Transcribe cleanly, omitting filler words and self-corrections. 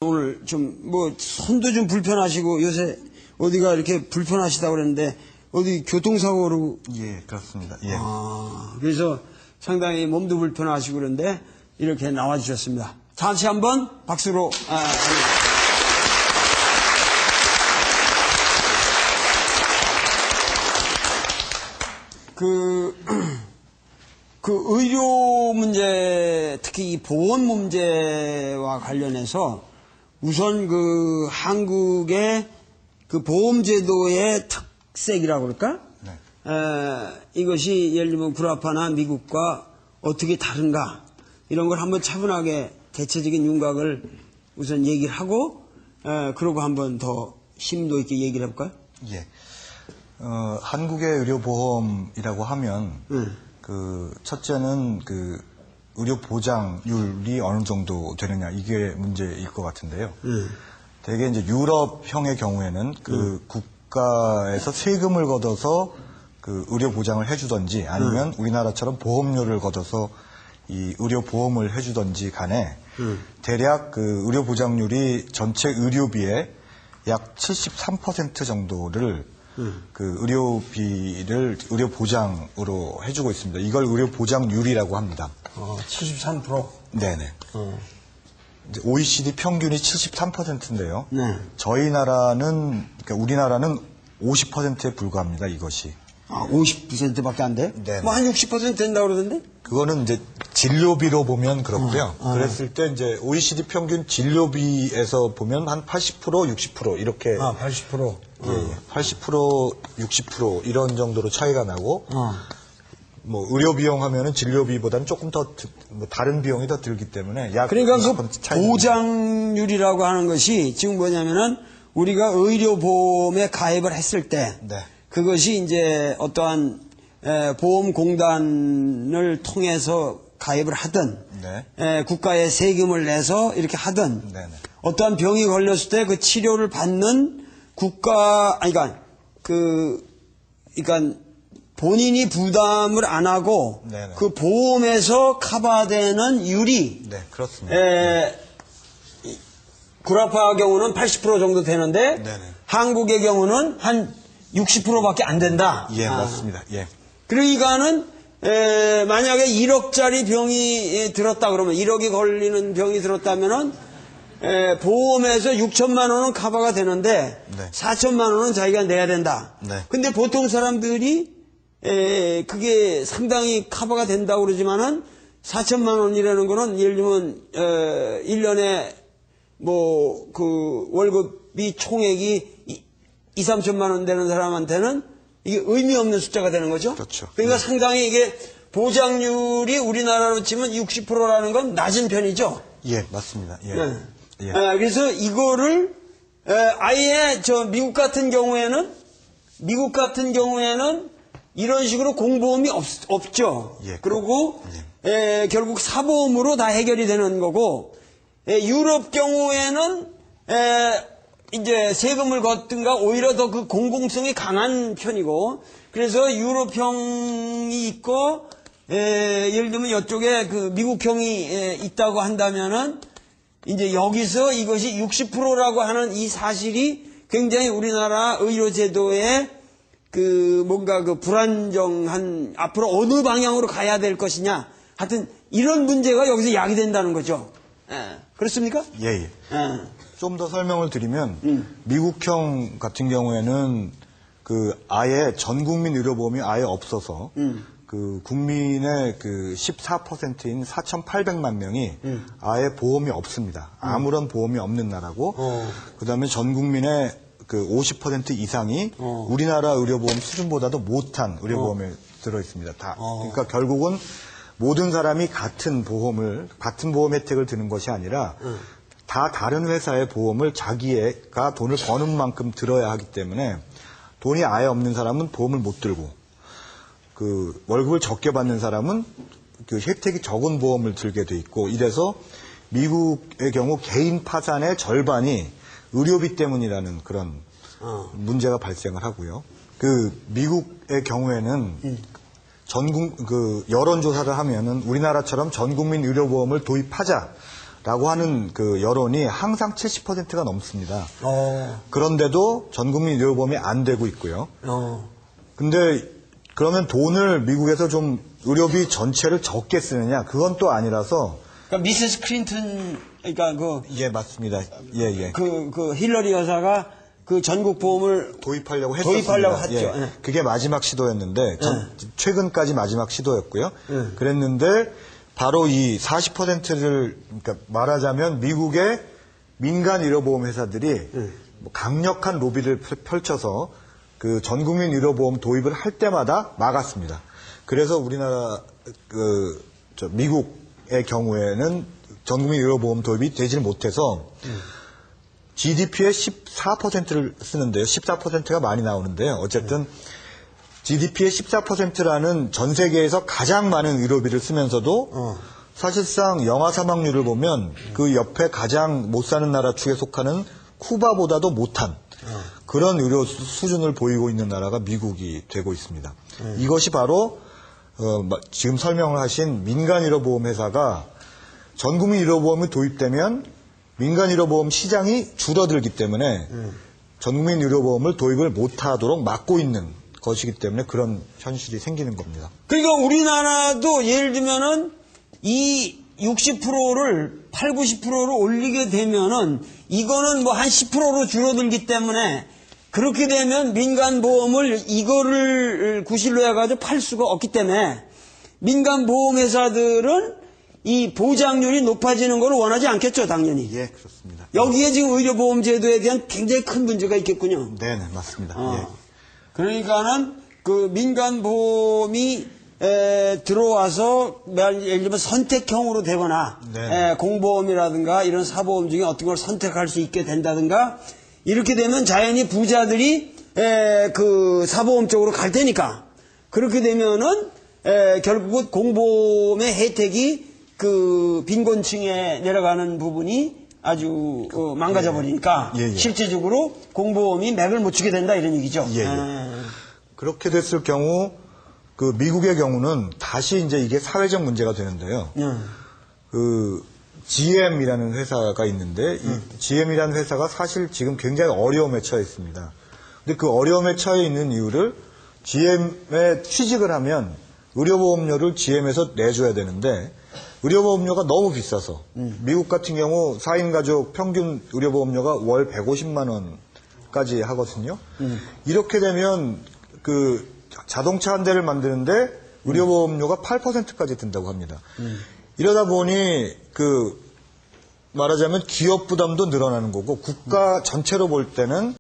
오늘 좀 뭐 손도 좀 불편하시고 요새 어디가 이렇게 불편하시다고 그랬는데 어디 교통사고로 예, 그렇습니다. 예. 그래서 상당히 몸도 불편하시고 그런데 이렇게 나와주셨습니다. 다시 한번 박수로 그 의료 문제, 특히 이 보건 문제와 관련해서 우선 그 한국의 그 보험제도의 특색이라고 그럴까? 네. 이것이 예를 들면 구라파나 미국과 어떻게 다른가? 이런 걸 한번 차분하게 대체적인 윤곽을 우선 얘기를 하고, 그러고 한번 더 심도 있게 얘기를 해볼까요? 예. 한국의 의료보험이라고 하면, 첫째는 의료 보장률이 어느 정도 되느냐, 이게 문제일 것 같은데요. 대개 이제 유럽형의 경우에는 국가에서 세금을 걷어서 의료 보장을 해주던지 아니면 우리나라처럼 보험료를 걷어서 이 의료 보험을 해주던지 간에 대략 의료 보장률이 전체 의료비의 약 73% 정도를 의료비를 의료 보장으로 해주고 있습니다. 이걸 의료 보장률이라고 합니다. 73%? 네네. 이제 OECD 평균이 73%인데요. 네. 저희 나라는, 그러니까 우리나라는 50%에 불과합니다, 이것이. 50%밖에 안 돼? 네. 뭐 한 60% 된다고 그러던데? 그거는 이제 진료비로 보면 그렇고요. 그랬을 때 이제 OECD 평균 진료비에서 보면 한 80%, 60% 이렇게. 80%? 예, 80%, 60% 이런 정도로 차이가 나고, 뭐 의료 비용 하면은 진료비보다는 조금 더 다른 비용이 더 들기 때문에 약 그러니까 그 20% 차이가 보장률이라고 하는 것이 지금 뭐냐면은 우리가 의료보험에 가입을 했을 때 네. 그것이 이제 어떠한 보험공단을 통해서 가입을 하든 네. 국가에 세금을 내서 이렇게 하든 네네. 어떠한 병이 걸렸을 때 그 치료를 받는 국가 그러니까 본인이 부담을 안 하고 네네. 그 보험에서 커버되는 율이 네, 그렇습니다. 구라파 경우는 80% 정도 되는데 네네. 한국의 경우는 한 60%밖에 안 된다. 예, 맞습니다. 예. 그러니까는 만약에 1억짜리 병이 들었다 그러면 1억이 걸리는 병이 들었다면은 보험에서 6천만 원은 커버가 되는데 네. 4천만 원은 자기가 내야 된다. 네. 근데 보통 사람들이 그게 상당히 커버가 된다고 그러지만은 4천만 원이라는 거는 예를 들면 1년에 뭐 월급이 총액이 2, 3천만 원 되는 사람한테는 이게 의미 없는 숫자가 되는 거죠. 그렇죠. 그러니까 상당히 이게 보장률이 우리나라로 치면 60%라는 건 낮은 편이죠. 예, 맞습니다. 예. 네. 예. 그래서 이거를 아예 미국 같은 경우에는 이런 식으로 공보험이 없죠. 예, 그리고 결국 사보험으로 다 해결이 되는 거고 유럽 경우에는 이제 세금을 걷든가 오히려 더 그 공공성이 강한 편이고 그래서 유럽형이 있고 예를 들면 이쪽에 미국형이 있다고 한다면은 이제 여기서 이것이 60%라고 하는 이 사실이 굉장히 우리나라 의료제도에 뭔가 불안정한 앞으로 어느 방향으로 가야 될 것이냐 하여튼 이런 문제가 여기서 야기된다는 거죠. 그렇습니까? 예. 좀 더 설명을 드리면 미국형 같은 경우에는 아예 전 국민 의료보험이 아예 없어서 국민의 14%인 4,800만 명이 아예 보험이 없습니다. 아무런 보험이 없는 나라고 그다음에 전 국민의 50% 이상이 우리나라 의료보험 수준보다도 못한 의료보험에 들어 있습니다. 그러니까 결국은 모든 사람이 같은 보험 혜택을 드는 것이 아니라 다 다른 회사의 보험을 자기가 돈을 버는 만큼 들어야 하기 때문에 돈이 아예 없는 사람은 보험을 못 들고 월급을 적게 받는 사람은 혜택이 적은 보험을 들게 돼 있고 이래서 미국의 경우 개인 파산의 절반이 의료비 때문이라는 그런 문제가 발생을 하고요. 미국의 경우에는 여론조사를 하면은 우리나라처럼 전 국민 의료보험을 도입하자 라고 하는 그 여론이 항상 70%가 넘습니다. 어. 그런데도 전국민 의료보험이 안 되고 있고요. 어. 근데 그러면 돈을 미국에서 좀 의료비 전체를 적게 쓰느냐? 그건 또 아니라서. 그러니까 미세스 클린턴, 그러니까 예, 맞습니다. 예, 예. 그 힐러리 여사가 그 전국 보험을 도입하려고 했었습니다. 도입하려고 했죠. 예. 예. 그게 마지막 시도였는데 최근까지 마지막 시도였고요. 그랬는데 바로 이 40%를 그러니까 말하자면 미국의 민간 의료보험 회사들이 뭐 강력한 로비를 펼쳐서 그 전국민 의료보험 도입을 할 때마다 막았습니다. 그래서 우리나라 미국의 경우에는 전국민 의료보험 도입이 되지를 못해서 GDP의 14%를 쓰는데요. 14%가 많이 나오는데요. 어쨌든 GDP의 14%라는 전 세계에서 가장 많은 의료비를 쓰면서도 사실상 영아 사망률을 보면 그 옆에 가장 못 사는 나라 축에 속하는 쿠바보다도 못한 그런 의료 수준을 보이고 있는 나라가 미국이 되고 있습니다. 이것이 바로 지금 설명을 하신 민간 의료보험 회사가 전국민 의료보험이 도입되면 민간 의료보험 시장이 줄어들기 때문에 전국민 의료보험을 도입을 못하도록 막고 있는 것이기 때문에 그런 현실이 생기는 겁니다. 그러니까 우리나라도 예를 들면은 이 60%를 8, 90%를 올리게 되면은 이거는 뭐 한 10%로 줄어들기 때문에 그렇게 되면 민간보험을 이거를 구실로 해가지고 팔 수가 없기 때문에 민간보험회사들은 이 보장률이 높아지는 걸 원하지 않겠죠, 당연히. 예, 그렇습니다. 여기에 지금 의료보험제도에 대한 굉장히 큰 문제가 있겠군요. 네, 맞습니다. 예. 그러니까는 그 민간보험이 들어와서 예를 들면 선택형으로 되거나 네. 공보험이라든가 이런 사보험 중에 어떤 걸 선택할 수 있게 된다든가 이렇게 되면 자연히 부자들이 그 사보험 쪽으로 갈 테니까 그렇게 되면은 결국은 공보험의 혜택이 그 빈곤층에 내려가는 부분이 아주 망가져 버리니까 예, 예. 실제적으로 공보험이 맥을 못 추게 된다 이런 얘기죠. 예, 예. 그렇게 됐을 경우 그 미국의 경우는 다시 이제 이게 사회적 문제가 되는데요. 그 GM이라는 회사가 있는데 이 GM이라는 회사가 사실 지금 굉장히 어려움에 처해 있습니다. 근데 그 어려움에 처해 있는 이유를 GM에 취직을 하면 의료보험료를 GM에서 내줘야 되는데 의료보험료가 너무 비싸서 미국 같은 경우 4인 가족 평균 의료보험료가 월 150만 원까지 하거든요. 이렇게 되면 그 자동차 한 대를 만드는데 의료보험료가 8%까지 든다고 합니다. 이러다 보니 그 말하자면 기업 부담도 늘어나는 거고 국가 전체로 볼 때는